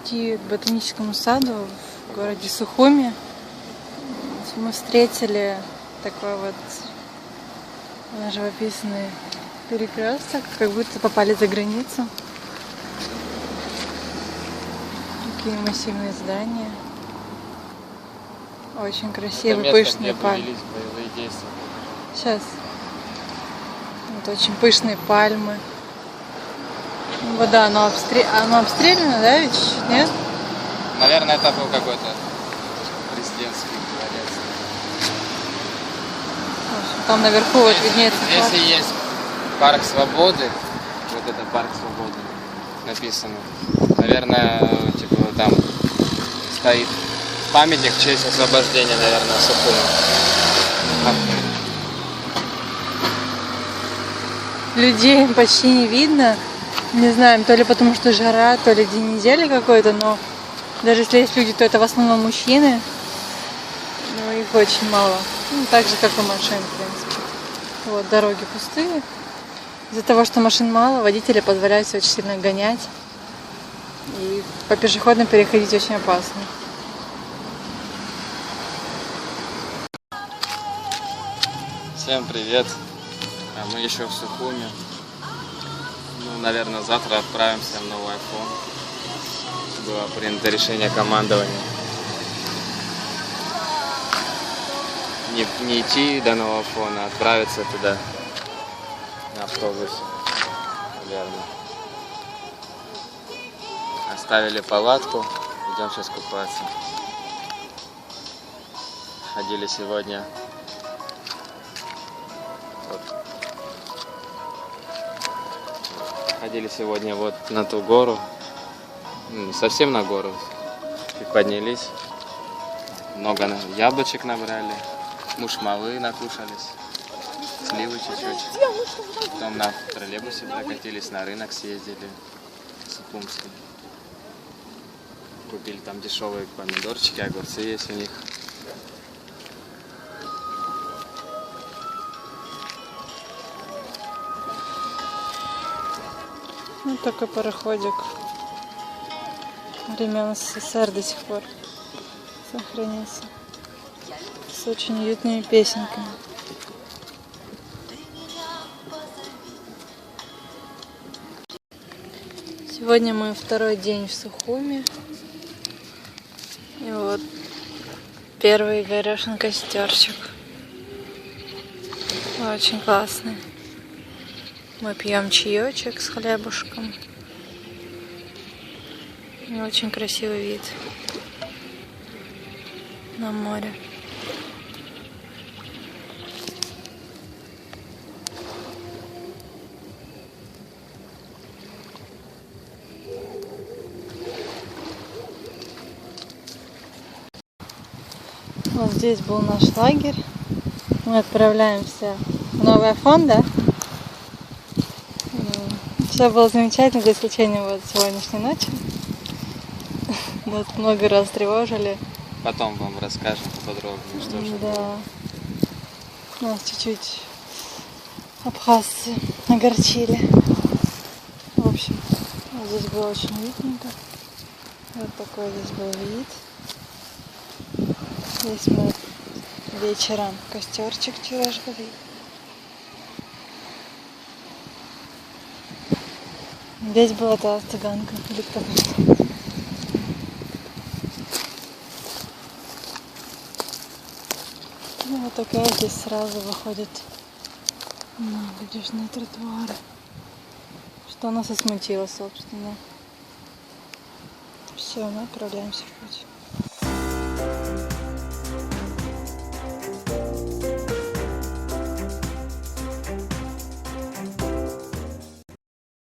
идти к ботаническому саду в городе Сухуми. Мы встретили такой вот живописный перекресток, как будто попали за границу. Такие массивные здания. Очень красивые, пышные пальмы. Сейчас. Вот очень пышные пальмы. Вода, оно обстреляно, да, ведь? Нет? Наверное, это был какой-то президентский дворец. Там наверху вот виднеется. Если есть парк свободы, вот это парк свободы написано, наверное, типа там стоит памятник в честь освобождения, наверное, Сухуми. Людей почти не видно. Не знаем, то ли потому что жара, то ли день недели какой-то, но даже если есть люди, то это в основном мужчины. Но их очень мало. Ну, так же, как и машин, в принципе. Вот, дороги пустые. Из-за того, что машин мало, водители позволяют себе очень сильно гонять. И по пешеходным переходить очень опасно. Всем привет! А мы еще в Сухуми. Ну, наверное, завтра отправимся в новый iPhone. Было принято решение командования не идти до нового фона, а отправиться туда на автобусе, наверное. Оставили палатку, идем сейчас купаться. Ходили сегодня вот на ту гору, не совсем на гору, и поднялись, много яблочек набрали, мушмалы накушались, сливы чуть-чуть, потом на троллейбусе прокатились, на рынок съездили, Сухумский, купили там дешевые помидорчики, огурцы есть у них. Ну, такой пароходик времен СССР до сих пор сохранился. С очень уютными песенками. Сегодня мы второй день в Сухуми. И вот первый Горешин костерчик. Очень классный. Мы пьем чаечек с хлебушком. И очень красивый вид на море. Вот здесь был наш лагерь. Мы отправляемся в новый iPhone, да? Все было замечательно, за исключением вот сегодняшней ночи. Нас много раз тревожили. Потом вам расскажем поподробнее, что же. Да. Нас чуть-чуть абхазцы огорчили. В общем, вот здесь было очень уютненько. Вот такой здесь был вид. Здесь мы вечером костерчик вчера жгли. Здесь была та цыганка, или кто. Ну, вот такая здесь сразу выходит набережные тротуары. Что нас и смутило, собственно. Все, мы отправляемся в путь.